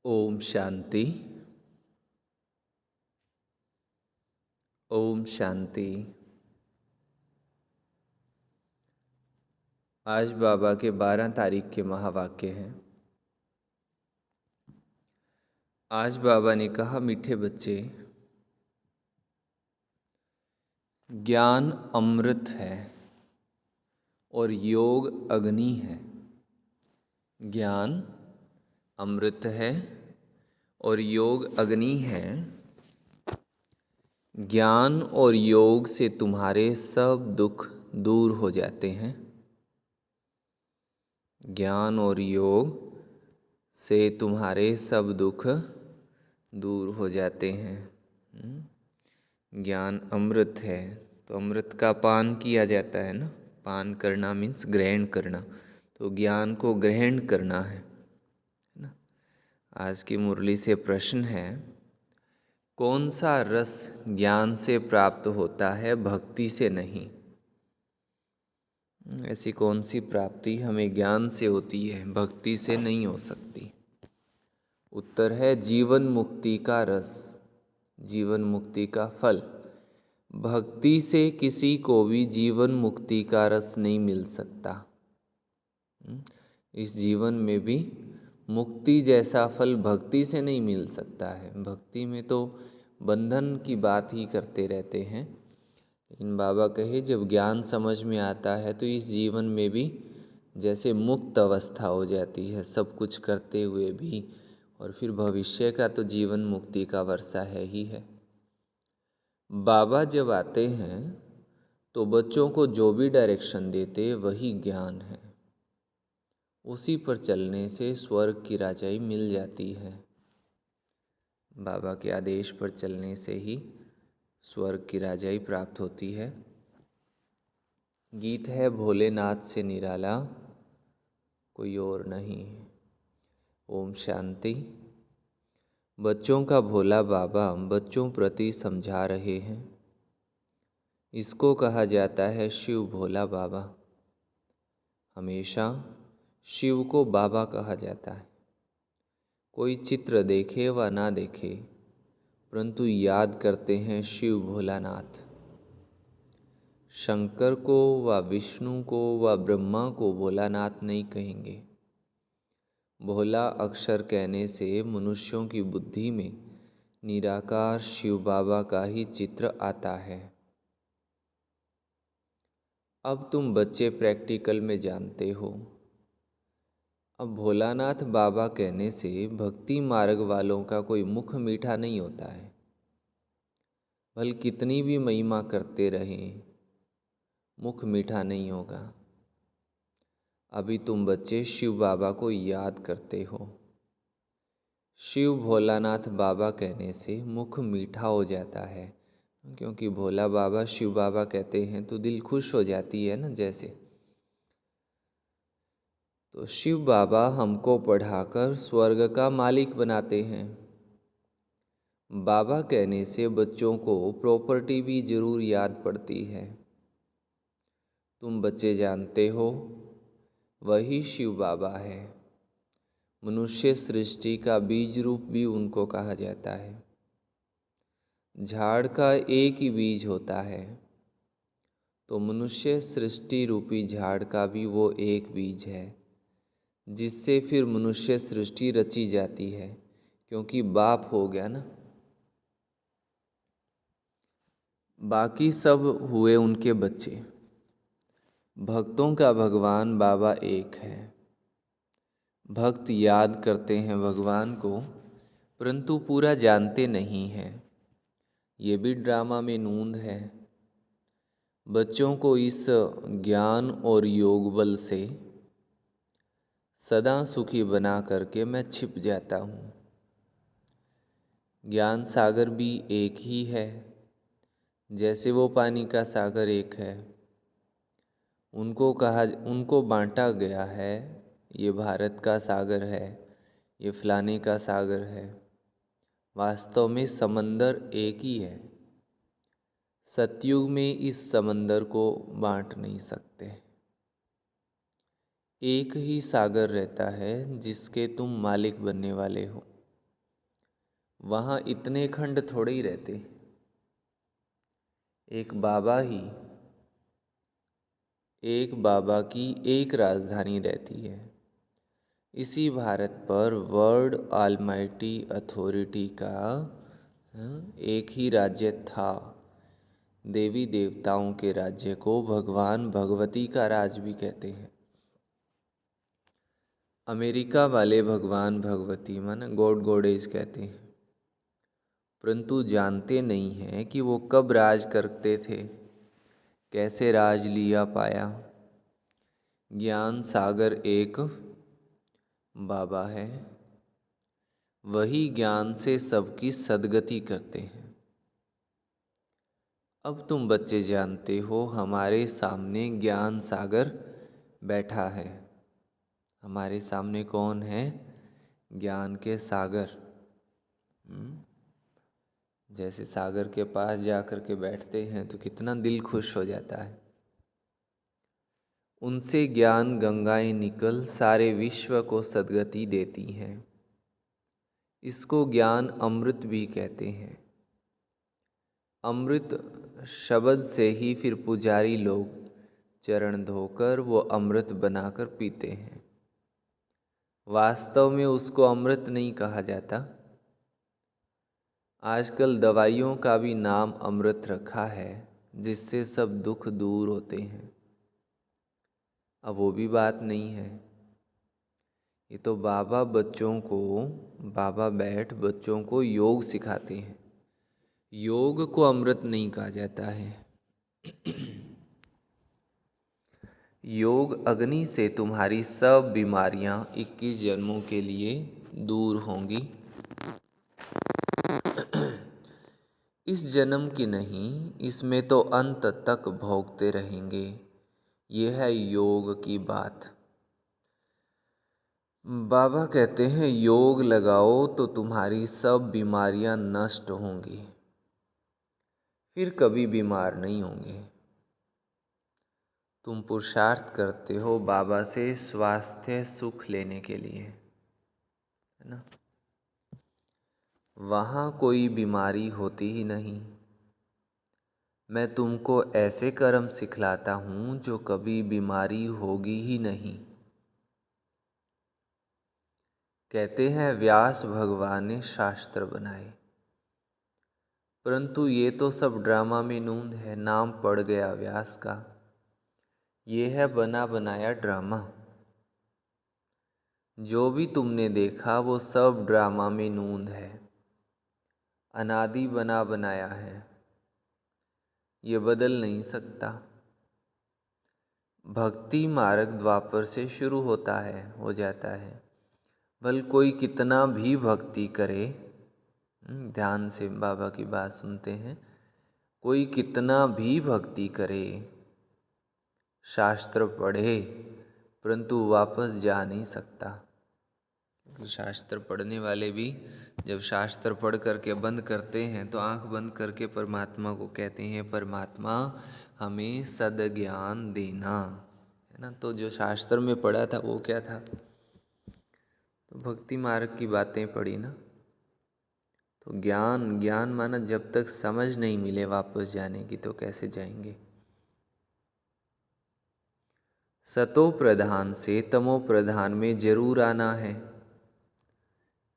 ओम शांति। ओम शांति। आज बाबा के 12 तारीख के महावाक्य हैं। आज बाबा ने कहा, मीठे बच्चे, ज्ञान अमृत है और योग अग्नि है। ज्ञान अमृत है और योग अग्नि है। ज्ञान और योग से तुम्हारे सब दुख दूर हो जाते हैं। ज्ञान और योग से तुम्हारे सब दुख दूर हो जाते हैं। ज्ञान अमृत है तो अमृत का पान किया जाता है ना। पान करना मीन्स ग्रहण करना, तो ज्ञान को ग्रहण करना है ना। आज की मुरली से प्रश्न है, कौन सा रस ज्ञान से प्राप्त होता है, भक्ति से नहीं? ऐसी कौन सी प्राप्ति हमें ज्ञान से होती है, भक्ति से नहीं हो सकती? उत्तर है जीवन मुक्ति का रस, जीवन मुक्ति का फल। भक्ति से किसी को भी जीवन मुक्ति का रस नहीं मिल सकता। इस जीवन में भी मुक्ति जैसा फल भक्ति से नहीं मिल सकता है। भक्ति में तो बंधन की बात ही करते रहते हैं, लेकिन बाबा कहे जब ज्ञान समझ में आता है तो इस जीवन में भी जैसे मुक्त अवस्था हो जाती है, सब कुछ करते हुए भी। और फिर भविष्य का तो जीवन मुक्ति का वर्षा है ही है। बाबा जब आते हैं तो बच्चों को जो भी डायरेक्शन देते वही ज्ञान है। उसी पर चलने से स्वर्ग की राजाई मिल जाती है। बाबा के आदेश पर चलने से ही स्वर्ग की राजाई प्राप्त होती है। गीत है, भोलेनाथ से निराला कोई और नहीं। ओम शांति। बच्चों का भोला बाबा बच्चों प्रति समझा रहे हैं। इसको कहा जाता है शिव भोला बाबा। हमेशा शिव को बाबा कहा जाता है। कोई चित्र देखे व ना देखे, परंतु याद करते हैं शिव भोलानाथ। शंकर को व विष्णु को व ब्रह्मा को भोलानाथ नहीं कहेंगे। भोला अक्षर कहने से मनुष्यों की बुद्धि में निराकार शिव बाबा का ही चित्र आता है। अब तुम बच्चे प्रैक्टिकल में जानते हो। अब भोलानाथ बाबा कहने से भक्ति मार्ग वालों का कोई मुख मीठा नहीं होता है। भले कितनी भी महिमा करते रहें, मुख मीठा नहीं होगा। अभी तुम बच्चे शिव बाबा को याद करते हो। शिव भोलानाथ बाबा कहने से मुख मीठा हो जाता है, क्योंकि भोला बाबा शिव बाबा कहते हैं तो दिल खुश हो जाती है ना। जैसे तो शिव बाबा हमको पढ़ाकर स्वर्ग का मालिक बनाते हैं। बाबा कहने से बच्चों को प्रॉपर्टी भी जरूर याद पड़ती है। तुम बच्चे जानते हो वही शिव बाबा है। मनुष्य सृष्टि का बीज रूप भी उनको कहा जाता है। झाड़ का एक ही बीज होता है, तो मनुष्य सृष्टि रूपी झाड़ का भी वो एक बीज है, जिससे फिर मनुष्य सृष्टि रची जाती है, क्योंकि बाप हो गया ना। बाकी सब हुए उनके बच्चे। भक्तों का भगवान बाबा एक है। भक्त याद करते हैं भगवान को, परंतु पूरा जानते नहीं हैं। ये भी ड्रामा में नूंद है। बच्चों को इस ज्ञान और योग बल से सदा सुखी बना करके मैं छिप जाता हूँ। ज्ञान सागर भी एक ही है, जैसे वो पानी का सागर एक है। उनको बांटा गया है, ये भारत का सागर है, ये फलाने का सागर है। वास्तव में समंदर एक ही है। सतयुग में इस समंदर को बांट नहीं सकते। एक ही सागर रहता है जिसके तुम मालिक बनने वाले हो। वहाँ इतने खंड थोड़े ही रहते, एक बाबा की एक राजधानी रहती है। इसी भारत पर वर्ल्ड ऑलमाइटी अथॉरिटी का एक ही राज्य था। देवी देवताओं के राज्य को भगवान भगवती का राज भी कहते हैं। अमेरिका वाले भगवान भगवती माने गॉड गॉडेज कहते हैं, परंतु जानते नहीं हैं कि वो कब राज करते थे, कैसे राज लिया पाया। ज्ञान सागर एक बाबा है, वही ज्ञान से सबकी सद्गति करते हैं। अब तुम बच्चे जानते हो, हमारे सामने ज्ञान सागर बैठा है। हमारे सामने कौन है? ज्ञान के सागर। जैसे सागर के पास जाकर के बैठते हैं तो कितना दिल खुश हो जाता है। उनसे ज्ञान गंगाएं निकल सारे विश्व को सद्गति देती हैं। इसको ज्ञान अमृत भी कहते हैं। अमृत शब्द से ही फिर पुजारी लोग चरण धोकर वो अमृत बनाकर पीते हैं। वास्तव में उसको अमृत नहीं कहा जाता। आजकल दवाइयों का भी नाम अमृत रखा है, जिससे सब दुख दूर होते हैं। अब वो भी बात नहीं है। ये तो बाबा बैठ बच्चों को योग सिखाते हैं। योग को अमृत नहीं कहा जाता है। योग अग्नि से तुम्हारी सब बीमारियां 21 जन्मों के लिए दूर होंगी। इस जन्म की नहीं, इसमें तो अंत तक भोगते रहेंगे। ये है योग की बात। बाबा कहते हैं योग लगाओ तो तुम्हारी सब बीमारियां नष्ट होंगी, फिर कभी बीमार नहीं होंगे। तुम पुरुषार्थ करते हो बाबा से स्वास्थ्य सुख लेने के लिए, है ना। वहाँ कोई बीमारी होती ही नहीं। मैं तुमको ऐसे कर्म सिखलाता हूँ जो कभी बीमारी होगी ही नहीं। कहते हैं व्यास भगवान ने शास्त्र बनाए, परंतु ये तो सब ड्रामा में नूंद है। नाम पड़ गया व्यास का, ये है बना बनाया ड्रामा। जो भी तुमने देखा वो सब ड्रामा में नूंद है, अनादि बना बनाया है, ये बदल नहीं सकता। भक्ति मार्ग द्वापर से शुरू होता है, हो जाता है। भल कोई कितना भी भक्ति करे, ध्यान से बाबा की बात सुनते हैं, कोई कितना भी भक्ति करे, शास्त्र पढ़े, परंतु वापस जा नहीं सकता। क्योंकि शास्त्र पढ़ने वाले भी जब शास्त्र पढ़ करके बंद करते हैं तो आंख बंद करके परमात्मा को कहते हैं, परमात्मा हमें सद्ज्ञान देना, है ना। तो जो शास्त्र में पढ़ा था वो क्या था? तो भक्ति मार्ग की बातें पढ़ी ना। तो ज्ञान माना जब तक समझ नहीं मिले वापस जाने की तो कैसे जाएंगे। सतो प्रधान से तमो प्रधान में जरूर आना है।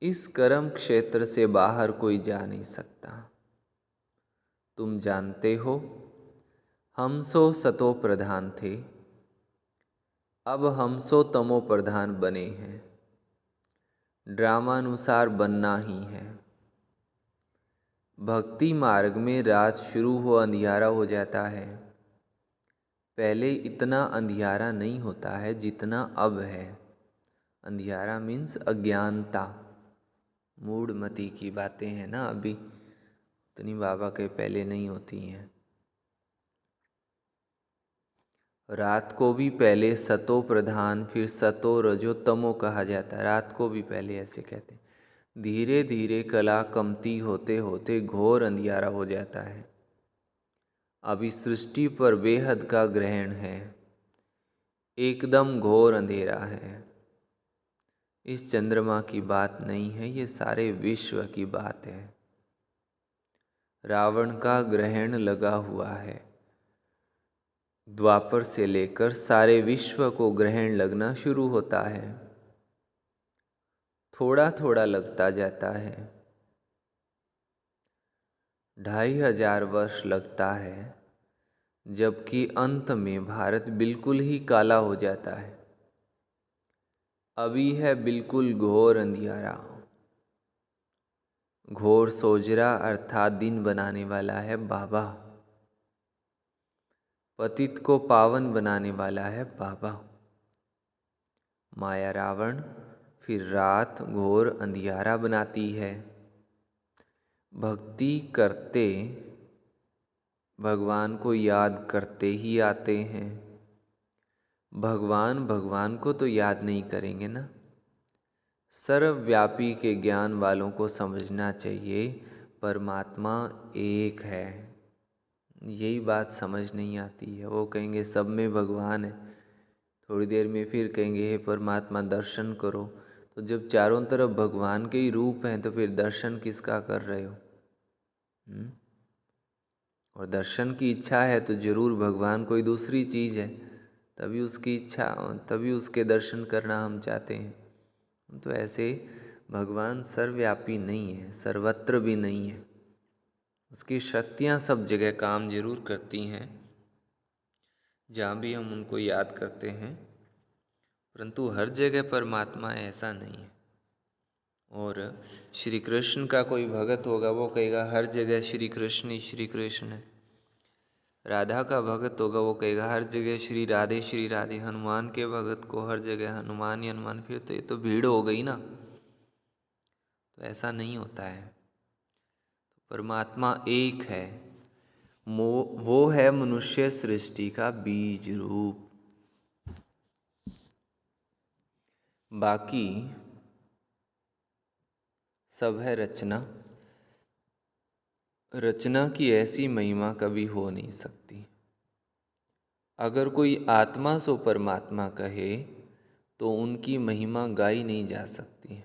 इस कर्म क्षेत्र से बाहर कोई जा नहीं सकता। तुम जानते हो हम सो सतो प्रधान थे, अब हम सो तमो प्रधान बने हैं। ड्रामानुसार बनना ही है। भक्ति मार्ग में रात शुरू हो अंधियारा हो जाता है। पहले इतना अंधियारा नहीं होता है जितना अब है। अंधियारा मीन्स अज्ञानता, मूढ़मति की बातें हैं ना, अभी उतनी बाबा के पहले नहीं होती हैं। रात को भी पहले सतो प्रधान, फिर सतो रजो तमो कहा जाता है। रात को भी पहले ऐसे कहते हैं। धीरे धीरे कला कमती होते होते घोर अंधियारा हो जाता है। अभी सृष्टि पर बेहद का ग्रहण है, एकदम घोर अंधेरा है। इस चंद्रमा की बात नहीं है, ये सारे विश्व की बात है। रावण का ग्रहण लगा हुआ है। द्वापर से लेकर सारे विश्व को ग्रहण लगना शुरू होता है। थोड़ा थोड़ा लगता जाता है। 2500 वर्ष लगता है, जबकि अंत में भारत बिल्कुल ही काला हो जाता है। अभी है बिल्कुल घोर अंधियारा। घोर सोजरा अर्थात दिन बनाने वाला है बाबा। पतित को पावन बनाने वाला है बाबा। माया रावण फिर रात घोर अंधियारा बनाती है। भक्ति करते भगवान को याद करते ही आते हैं। भगवान को तो याद नहीं करेंगे ना। सर्वव्यापी के ज्ञान वालों को समझना चाहिए परमात्मा एक है। यही बात समझ नहीं आती है। वो कहेंगे सब में भगवान है, थोड़ी देर में फिर कहेंगे हे परमात्मा दर्शन करो। तो जब चारों तरफ भगवान के ही रूप हैं तो फिर दर्शन किसका कर रहे हो? और दर्शन की इच्छा है तो जरूर भगवान कोई दूसरी चीज़ है, तभी उसकी इच्छा, तभी उसके दर्शन करना हम चाहते हैं। तो ऐसे भगवान सर्वव्यापी नहीं है, सर्वत्र भी नहीं है। उसकी शक्तियाँ सब जगह काम जरूर करती हैं, जहाँ भी हम उनको याद करते हैं, परंतु हर जगह परमात्मा ऐसा नहीं है। और श्री कृष्ण का कोई भगत होगा वो कहेगा हर जगह श्री कृष्ण ही श्री कृष्ण है। राधा का भगत होगा वो कहेगा हर जगह श्री राधे। हनुमान के भगत को हर जगह हनुमान ही हनुमान। फिर तो ये तो भीड़ हो गई ना। तो ऐसा नहीं होता है। परमात्मा एक है। वो है मनुष्य सृष्टि का बीज रूप। बाकी सब है रचना। रचना की ऐसी महिमा कभी हो नहीं सकती। अगर कोई आत्मा सो परमात्मा कहे तो उनकी महिमा गाई नहीं जा सकती।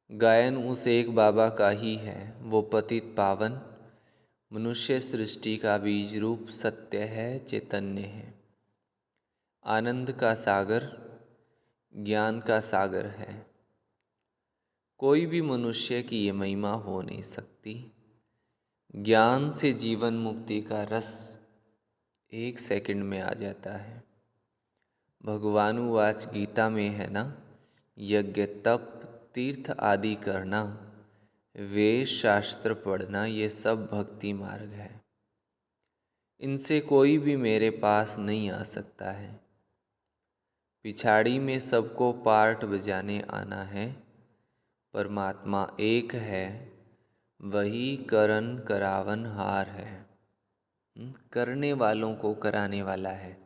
गायन उस एक बाबा का ही है। वो पतित पावन मनुष्य सृष्टि का बीज रूप सत्य है, चैतन्य है, आनंद का सागर, ज्ञान का सागर है। कोई भी मनुष्य की ये महिमा हो नहीं सकती। ज्ञान से जीवन मुक्ति का रस 1 सेकंड में आ जाता है। भगवानुवाच गीता में है ना, यज्ञ तप तीर्थ आदि करना, वेद शास्त्र पढ़ना, ये सब भक्ति मार्ग है। इनसे कोई भी मेरे पास नहीं आ सकता है। पिछाड़ी में सबको पार्ट बजाने आना है। परमात्मा एक है, वही करन करावन हार है। करने वालों को कराने वाला है।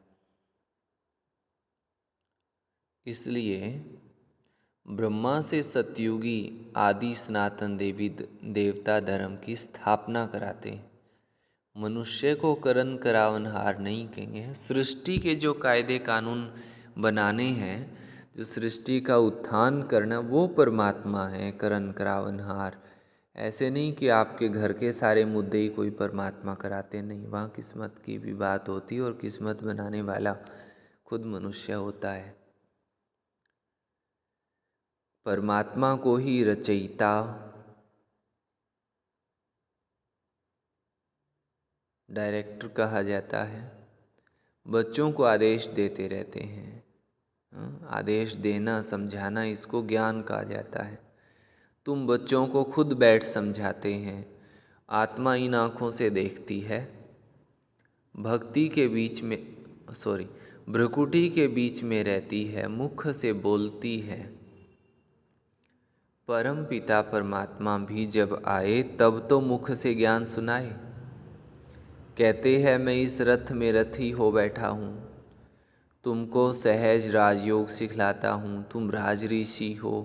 इसलिए ब्रह्मा से सतयुगी आदि सनातन देवी देवता धर्म की स्थापना कराते। मनुष्य को करन करावनहार नहीं कहेंगे। सृष्टि के जो कायदे कानून बनाने हैं, जो सृष्टि का उत्थान करना, वो परमात्मा है करन करावनहार। ऐसे नहीं कि आपके घर के सारे मुद्दे ही कोई परमात्मा कराते, नहीं। वहाँ किस्मत की भी बात होती है और किस्मत बनाने वाला खुद मनुष्य होता है। परमात्मा को ही रचयिता, डायरेक्टर कहा जाता है। बच्चों को आदेश देते रहते हैं। आदेश देना, समझाना, इसको ज्ञान कहा जाता है। तुम बच्चों को खुद बैठ समझाते हैं। आत्मा इन आँखों से देखती है। भक्ति के बीच में भ्रुकुटी के बीच में रहती है, मुख से बोलती है। परम पिता परमात्मा भी जब आए तब तो मुख से ज्ञान सुनाए। कहते हैं मैं इस रथ में रथी हो बैठा हूँ, तुमको सहज राजयोग सिखलाता हूँ, तुम राज ऋषि हो।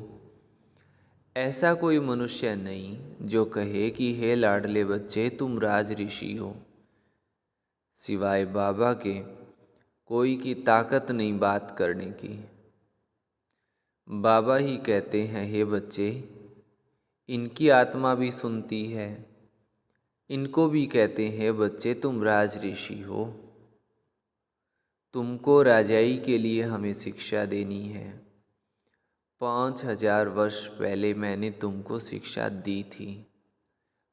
ऐसा कोई मनुष्य नहीं जो कहे कि हे लाडले बच्चे तुम राज ऋषि हो। सिवाय बाबा के कोई की ताकत नहीं बात करने की। बाबा ही कहते हैं, हे बच्चे, इनकी आत्मा भी सुनती है। इनको भी कहते हैं, बच्चे तुम राज ऋषि हो, तुमको राजाई के लिए हमें शिक्षा देनी है। 5000 वर्ष पहले मैंने तुमको शिक्षा दी थी।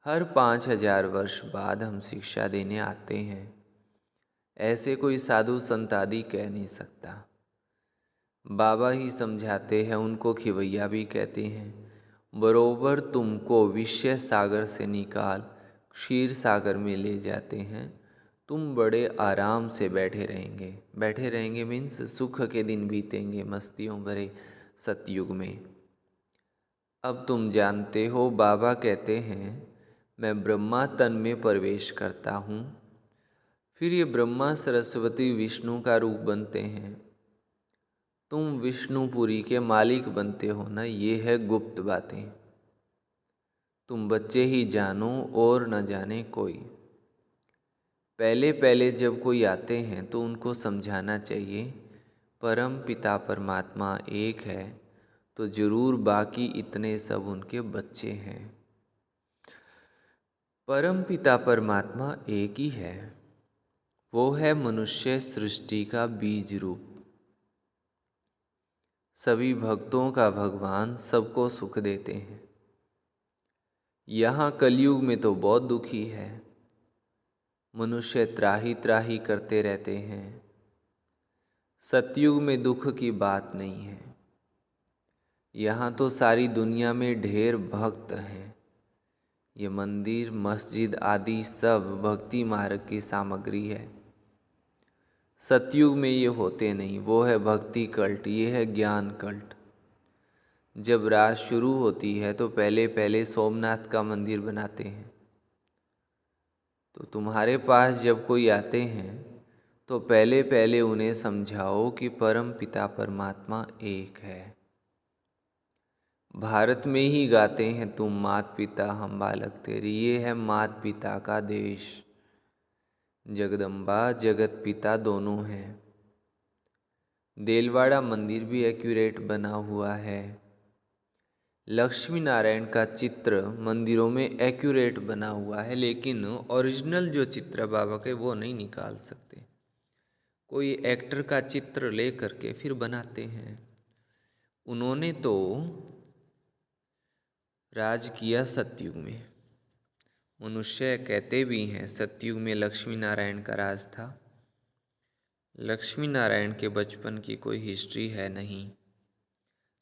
हर 5000 वर्ष बाद हम शिक्षा देने आते हैं। ऐसे कोई साधु संत आदि कह नहीं सकता। बाबा ही समझाते हैं, उनको खिवैया भी कहते हैं। बरोबर तुमको विषय सागर से निकाल क्षीर सागर में ले जाते हैं। तुम बड़े आराम से बैठे रहेंगे मीन्स सुख के दिन बीतेंगे मस्तियों भरे सतयुग में। अब तुम जानते हो, बाबा कहते हैं, मैं ब्रह्मा तन में प्रवेश करता हूँ। फिर ये ब्रह्मा सरस्वती विष्णु का रूप बनते हैं। तुम विष्णुपुरी के मालिक बनते हो ना, ये है गुप्त बातें। तुम बच्चे ही जानो और न जाने कोई। पहले पहले जब कोई आते हैं तो उनको समझाना चाहिए परम पिता परमात्मा एक है, तो जरूर बाकी इतने सब उनके बच्चे हैं। परम पिता परमात्मा एक ही है, वो है मनुष्य सृष्टि का बीज रूप। सभी भक्तों का भगवान सबको सुख देते हैं। यहाँ कलयुग में तो बहुत दुखी है। मनुष्य त्राही त्राही करते रहते हैं। सतयुग में दुख की बात नहीं है। यहाँ तो सारी दुनिया में ढेर भक्त हैं। ये मंदिर मस्जिद आदि सब भक्ति मार्ग की सामग्री है। सतयुग में ये होते नहीं, वो है भक्ति कल्ट, ये है ज्ञान कल्ट। जब रात शुरू होती है तो पहले पहले सोमनाथ का मंदिर बनाते हैं। तो तुम्हारे पास जब कोई आते हैं तो पहले पहले उन्हें समझाओ कि परम पिता परमात्मा एक है। भारत में ही गाते हैं, तुम मात पिता हम बालक तेरे। ये है मात पिता का देश। जगदम्बा जगत पिता दोनों हैं। देलवाड़ा मंदिर भी एक्यूरेट बना हुआ है। लक्ष्मी नारायण का चित्र मंदिरों में एक्यूरेट बना हुआ है, लेकिन ओरिजिनल जो चित्र बाबा के वो नहीं निकाल सकते। कोई एक्टर का चित्र ले करके फिर बनाते हैं। उन्होंने तो राज किया सतयुग में। मनुष्य कहते भी हैं सतयुग में लक्ष्मी नारायण का राज था। लक्ष्मी नारायण के बचपन की कोई हिस्ट्री है नहीं,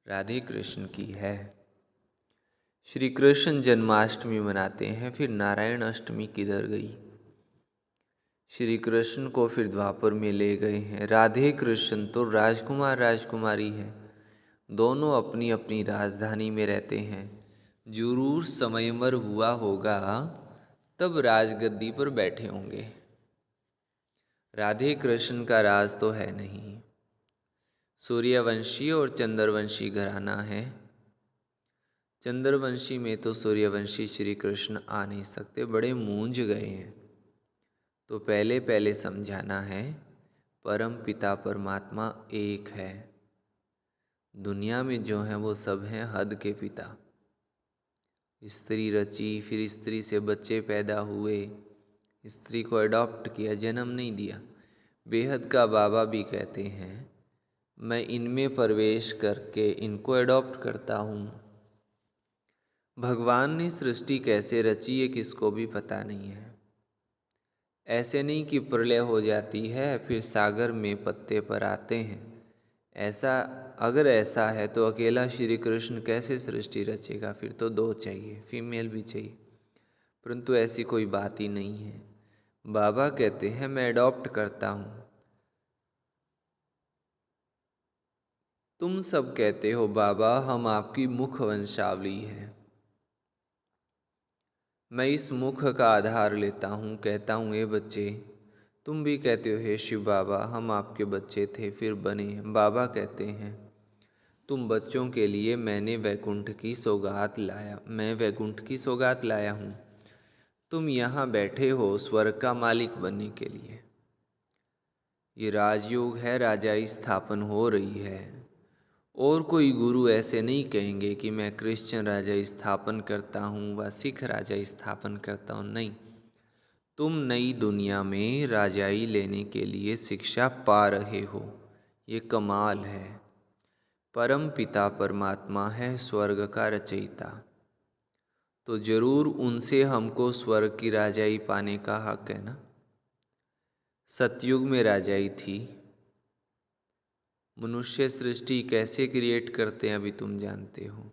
राधे कृष्ण की है। श्री कृष्ण जन्माष्टमी मनाते हैं, फिर नारायण अष्टमी किधर गई? श्री कृष्ण को फिर द्वापर में ले गए हैं। राधे कृष्ण तो राजकुमार राजकुमारी है, दोनों अपनी अपनी राजधानी में रहते हैं। जरूर समयमर हुआ होगा तब राजगद्दी पर बैठे होंगे। राधे कृष्ण का राज तो है नहीं। सूर्यवंशी और चंद्रवंशी घराना है। चंद्रवंशी में तो सूर्यवंशी श्री कृष्ण आ नहीं सकते, बड़े मूंझ गए हैं। तो पहले पहले समझाना है परम पिता परमात्मा एक है। दुनिया में जो है वो सब हैं हद के पिता। स्त्री रची, फिर स्त्री से बच्चे पैदा हुए, स्त्री को अडॉप्ट किया, जन्म नहीं दिया। बेहद का बाबा भी कहते हैं, मैं इनमें प्रवेश करके इनको अडॉप्ट करता हूँ। भगवान ने सृष्टि कैसे रची ये किसको भी पता नहीं है। ऐसे नहीं कि प्रलय हो जाती है फिर सागर में पत्ते पर आते हैं। अगर ऐसा है तो अकेला श्री कृष्ण कैसे सृष्टि रचेगा? फिर तो दो चाहिए, फीमेल भी चाहिए। परंतु ऐसी कोई बात ही नहीं है। बाबा कहते हैं मैं अडॉप्ट करता हूँ। तुम सब कहते हो बाबा हम आपकी मुख वंशावली है। मैं इस मुख का आधार लेता हूँ, कहता हूँ ए बच्चे, तुम भी कहते हो हे शिव बाबा हम आपके बच्चे थे फिर बने। बाबा कहते हैं तुम बच्चों के लिए मैं वैकुंठ की सौगात लाया हूँ। तुम यहाँ बैठे हो स्वर्ग का मालिक बनने के लिए। ये राजयोग है, राजाई स्थापन हो रही है। और कोई गुरु ऐसे नहीं कहेंगे कि मैं क्रिश्चियन राजा स्थापन करता हूँ व सिख राजा स्थापन करता हूँ। नहीं, तुम नई दुनिया में राजाई लेने के लिए शिक्षा पा रहे हो, ये कमाल है। परम पिता परमात्मा है स्वर्ग का रचयिता, तो जरूर उनसे हमको स्वर्ग की राजाई पाने का हक है ना। सतयुग में राजाई थी। मनुष्य सृष्टि कैसे क्रिएट करते हैं अभी तुम जानते हो।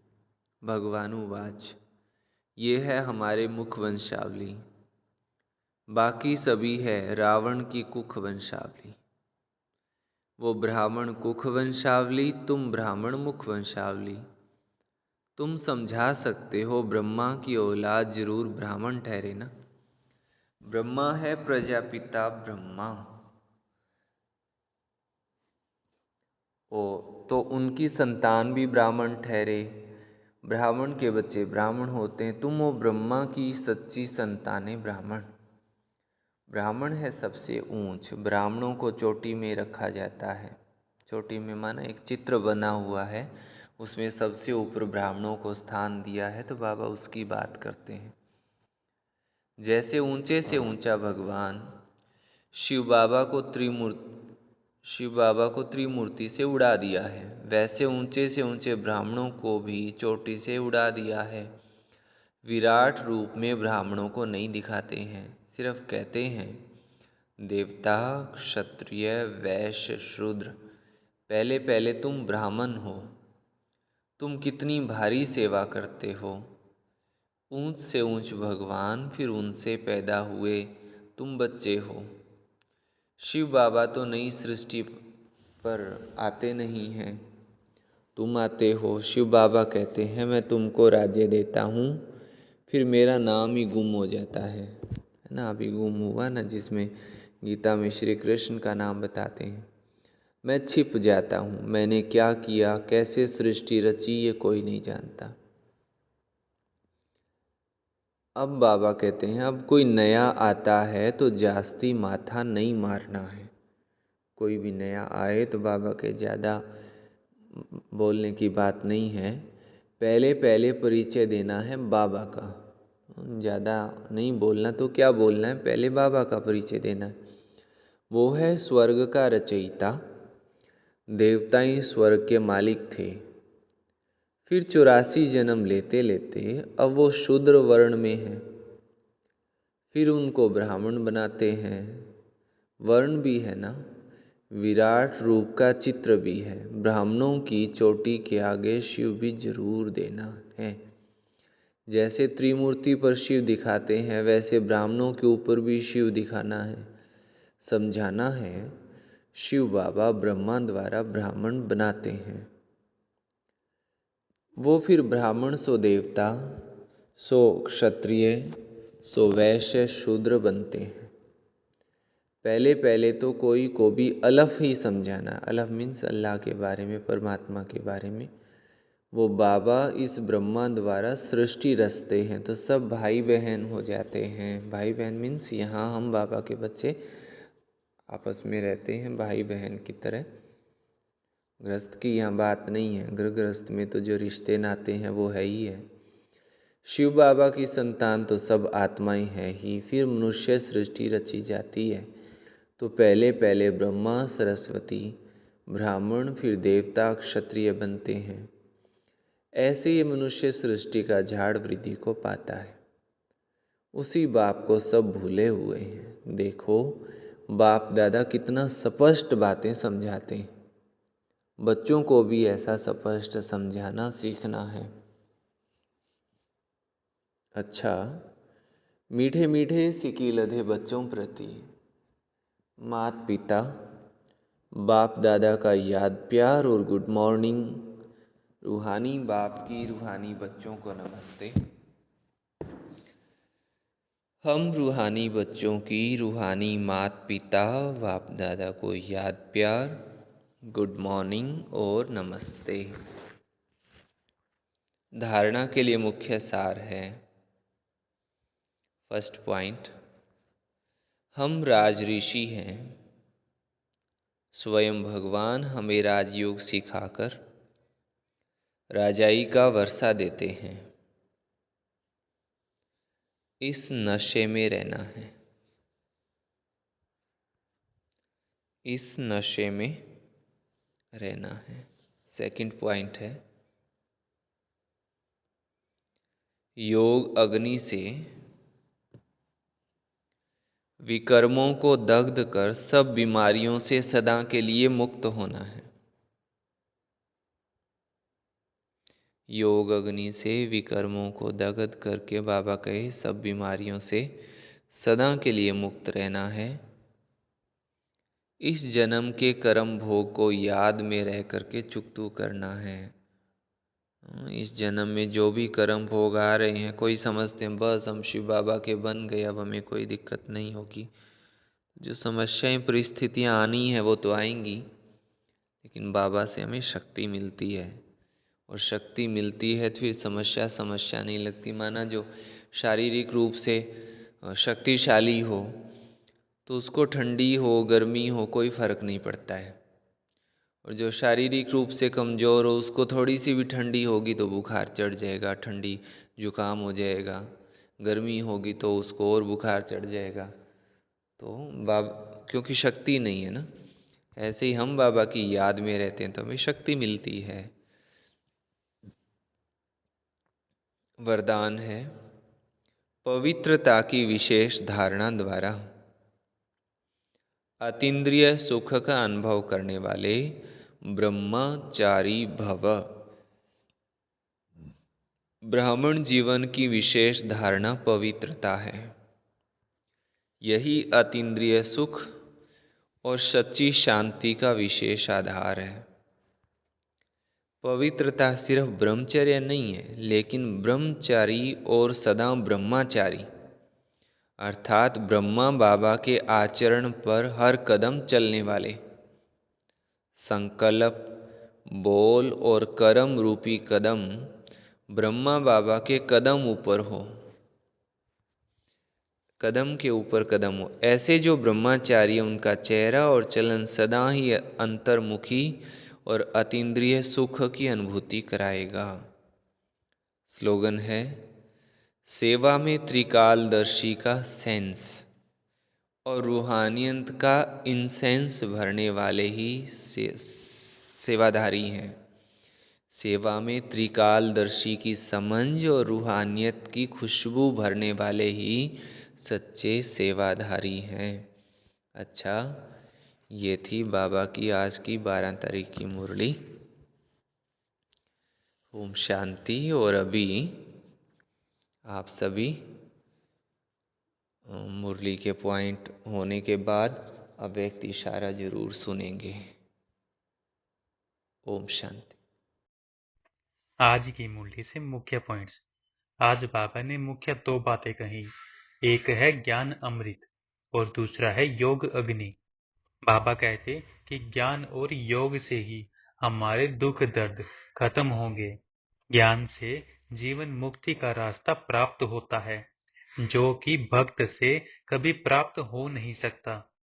भगवानुवाच, ये है हमारे मुख वंशावली, बाकी सभी है रावण की कुख वंशावली। वो ब्राह्मण कुख वंशावली, तुम ब्राह्मण मुख वंशावली। तुम समझा सकते हो ब्रह्मा की औलाद जरूर ब्राह्मण ठहरे ना। ब्रह्मा है प्रजापिता ब्रह्मा, ओ तो उनकी संतान भी ब्राह्मण ठहरे। ब्राह्मण के बच्चे ब्राह्मण होते हैं। तुम हो ब्रह्मा की सच्ची संतानें ब्राह्मण। ब्राह्मण है सबसे ऊंच, ब्राह्मणों को चोटी में रखा जाता है। चोटी में माना एक चित्र बना हुआ है, उसमें सबसे ऊपर ब्राह्मणों को स्थान दिया है, तो बाबा उसकी बात करते हैं। जैसे ऊंचे से ऊंचा भगवान शिव बाबा को त्रिमूर्ति से उड़ा दिया है, वैसे ऊंचे से ऊंचे ब्राह्मणों को भी चोटी से उड़ा दिया है। विराट रूप में ब्राह्मणों को नहीं दिखाते हैं, सिर्फ कहते हैं देवता क्षत्रिय वैश्य शूद्र, पहले पहले तुम ब्राह्मण हो। तुम कितनी भारी सेवा करते हो। ऊंच से ऊंच भगवान, फिर उनसे पैदा हुए तुम बच्चे हो। शिव बाबा तो नई सृष्टि पर आते नहीं हैं, तुम आते हो। शिव बाबा कहते हैं मैं तुमको राज्य देता हूँ, फिर मेरा नाम ही गुम हो जाता है ना। अभी गुम हुआ ना, जिसमें गीता में श्री कृष्ण का नाम बताते हैं। मैं छिप जाता हूँ, मैंने क्या किया, कैसे सृष्टि रची, ये कोई नहीं जानता। अब बाबा कहते हैं अब कोई नया आता है तो जास्ती माथा नहीं मारना है। कोई भी नया आए तो बाबा के ज़्यादा बोलने की बात नहीं है। पहले पहले परिचय देना है बाबा का, ज़्यादा नहीं बोलना। तो क्या बोलना है, पहले बाबा का परिचय देना है। वो है स्वर्ग का रचयिता, देवताएं स्वर्ग के मालिक थे। फिर 84 जन्म लेते लेते अब वो शूद्र वर्ण में हैं, फिर उनको ब्राह्मण बनाते हैं। वर्ण भी है ना, विराट रूप का चित्र भी है। ब्राह्मणों की चोटी के आगे शिव भी जरूर देना है। जैसे त्रिमूर्ति पर शिव दिखाते हैं, वैसे ब्राह्मणों के ऊपर भी शिव दिखाना है, समझाना है। शिव बाबा ब्रह्मा द्वारा ब्राह्मण बनाते हैं। वो फिर ब्राह्मण सो देवता, सो क्षत्रिय, सो वैश्य शूद्र बनते हैं। पहले पहले तो कोई को भी अलफ ही समझाना। अलफ मीन्स अल्लाह के बारे में, परमात्मा के बारे में। वो बाबा इस ब्रह्मा द्वारा सृष्टि रचते हैं, तो सब भाई बहन हो जाते हैं। भाई बहन मीन्स यहाँ हम बाबा के बच्चे आपस में रहते हैं भाई बहन की तरह। गृहस्थ की यहाँ बात नहीं है, गृहस्थ में तो जो रिश्ते नाते हैं वो है ही है। शिव बाबा की संतान तो सब आत्माएं हैं ही। फिर मनुष्य सृष्टि रची जाती है, तो पहले पहले ब्रह्मा सरस्वती ब्राह्मण, फिर देवता क्षत्रिय बनते हैं। ऐसे ये मनुष्य सृष्टि का झाड़ वृद्धि को पाता है। उसी बाप को सब भूले हुए हैं। देखो बाप दादा कितना स्पष्ट बातें समझाते हैं। बच्चों को भी ऐसा स्पष्ट समझाना सीखना है। अच्छा, मीठे मीठे सिकी लधे बच्चों प्रति माता पिता बाप दादा का याद प्यार और गुड मॉर्निंग। रूहानी बाप की रूहानी बच्चों को नमस्ते। हम रूहानी बच्चों की रूहानी माता पिता बाप दादा को याद प्यार, गुड मॉर्निंग और नमस्ते। धारणा के लिए मुख्य सार है। फर्स्ट पॉइंट, हम राज ऋषि हैं। स्वयं भगवान हमें राजयोग सिखाकर राजाई का वर्षा देते हैं। इस नशे में रहना है, इस नशे में रहना है। सेकंड पॉइंट है, योग अग्नि से विकर्मों को दग्ध कर सब बीमारियों से सदा के लिए मुक्त होना है। योग अग्नि से विकर्मों को दग्ध करके बाबा कहे सब बीमारियों से सदा के लिए मुक्त रहना है। इस जन्म के कर्म भोग को याद में रह करके चुकतू करना है। इस जन्म में जो भी कर्म भोग आ रहे हैं, कोई समझते हैं बस हम शिव बाबा के बन गए, अब हमें कोई दिक्कत नहीं होगी। जो समस्याएं परिस्थितियां आनी है वो तो आएंगी, लेकिन बाबा से हमें शक्ति मिलती है, और शक्ति मिलती है तो फिर समस्या नहीं लगती। माना जो शारीरिक रूप से शक्तिशाली हो तो उसको ठंडी हो गर्मी हो कोई फर्क नहीं पड़ता है, और जो शारीरिक रूप से कमज़ोर हो उसको थोड़ी सी भी ठंडी होगी तो बुखार चढ़ जाएगा, ठंडी जुकाम हो जाएगा। गर्मी होगी तो उसको और बुखार चढ़ जाएगा। तो क्योंकि शक्ति नहीं है ना, ऐसे ही हम बाबा की याद में रहते हैं तो हमें शक्ति मिलती है। वरदान है, पवित्रता की विशेष धारणा द्वारा अतीन्द्रिय सुख का अनुभव करने वाले ब्रह्मचारी भव। ब्राह्मण जीवन की विशेष धारणा पवित्रता है। यही अतीन्द्रिय सुख और सच्ची शांति का विशेष आधार है। पवित्रता सिर्फ ब्रह्मचर्य नहीं है, लेकिन ब्रह्मचारी और सदा ब्रह्मचारी अर्थात ब्रह्मा बाबा के आचरण पर हर कदम चलने वाले, संकल्प, बोल और कर्म रूपी कदम ब्रह्मा बाबा के कदम ऊपर हो, कदम के ऊपर कदम हो। ऐसे जो ब्रह्मचारी, उनका चेहरा और चलन सदा ही अंतर्मुखी और अतीन्द्रिय सुख की अनुभूति कराएगा। स्लोगन है, सेवा में त्रिकालदर्शी का सेंस और रूहानियत का इंसेंस भरने वाले ही सेवाधारी हैं। सेवा में त्रिकालदर्शी की समझ और रूहानियत की खुशबू भरने वाले ही सच्चे सेवाधारी हैं। अच्छा, ये थी बाबा की आज की 12 तारीख की मुरली। ओम शांति। और अभी आप सभी मुरली के पॉइंट होने के बाद अव्यक्त इशारा जरूर सुनेंगे। ओम शांति। आज की मुरली से मुख्य पॉइंट्स। आज बाबा ने मुख्य 2 बातें कही। एक है ज्ञान अमृत और दूसरा है योग अग्नि। बाबा कहते कि ज्ञान और योग से ही हमारे दुख दर्द खत्म होंगे। ज्ञान से जीवन मुक्ति का रास्ता प्राप्त होता है, जो कि भक्त से कभी प्राप्त हो नहीं सकता।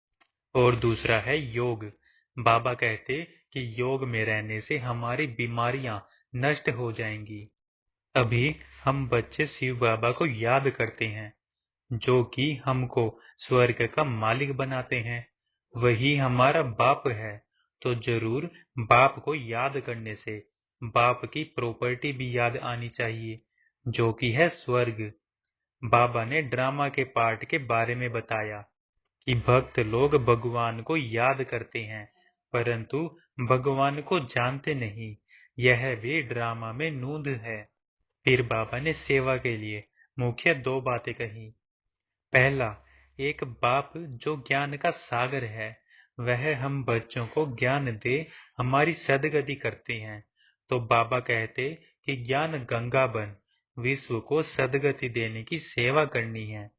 और दूसरा है योग। बाबा कहते कि योग में रहने से हमारी बीमारियां नष्ट हो जाएंगी। अभी हम बच्चे शिव बाबा को याद करते हैं, जो कि हमको स्वर्ग का मालिक बनाते हैं। वही हमारा बाप है, तो जरूर बाप को याद करने से बाप की प्रॉपर्टी भी याद आनी चाहिए, जो कि है स्वर्ग। बाबा ने ड्रामा के पार्ट के बारे में बताया कि भक्त लोग भगवान को याद करते हैं, परंतु भगवान को जानते नहीं। यह भी ड्रामा में नूंद है। फिर बाबा ने सेवा के लिए मुख्य 2 बातें कही। पहला, एक बाप जो ज्ञान का सागर है, वह हम बच्चों को ज्ञान दे हमारी सदगति करते हैं। तो बाबा कहते कि ज्ञान गंगा बन विश्व को सदगति देने की सेवा करनी है।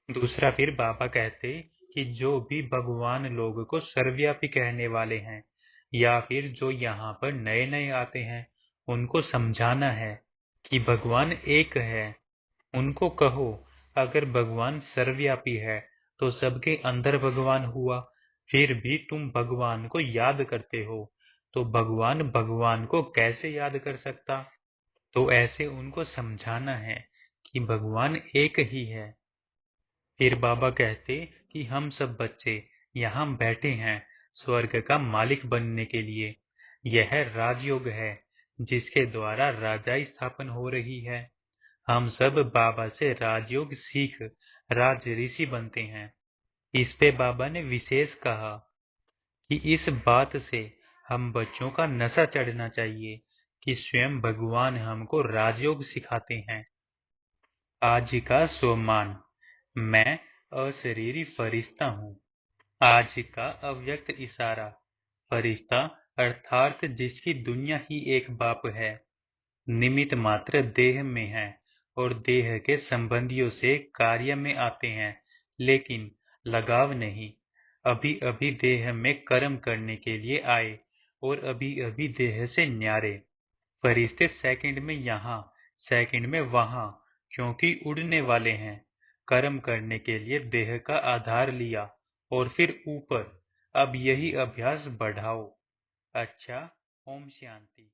दूसरा, फिर बाबा कहते कि जो भी भगवान लोग को सर्वव्यापी कहने वाले हैं, या फिर जो यहाँ पर नए नए आते हैं, उनको समझाना है कि भगवान एक है। उनको कहो, अगर भगवान सर्वव्यापी है तो सबके अंदर भगवान हुआ, फिर भी तुम भगवान को याद करते हो, तो भगवान भगवान को कैसे याद कर सकता। तो ऐसे उनको समझाना है कि भगवान एक ही है। फिर बाबा कहते कि हम सब बच्चे यहाँ बैठे हैं स्वर्ग का मालिक बनने के लिए। यह राजयोग है जिसके द्वारा राजाई स्थापन हो रही है। हम सब बाबा से राजयोग सीख राज ऋषि बनते हैं। इस पे बाबा ने विशेष कहा कि इस बात से हम बच्चों का नशा चढ़ना चाहिए कि स्वयं भगवान हमको राजयोग सिखाते हैं। आज का सोमान, मैं अशरीरी फरिश्ता हूँ। आज का अव्यक्त इशारा, फरिश्ता अर्थात जिसकी दुनिया ही एक बाप है, निमित्त मात्र देह में है और देह के संबंधियों से कार्य में आते हैं, लेकिन लगाव नहीं। अभी अभी देह में कर्म करने के लिए आए और अभी अभी देह से न्यारे। फरिश्ते सेकंड में यहाँ, सेकंड में वहाँ, क्योंकि उड़ने वाले हैं। कर्म करने के लिए देह का आधार लिया और फिर ऊपर। अब यही अभ्यास बढ़ाओ। अच्छा, ओम शांति।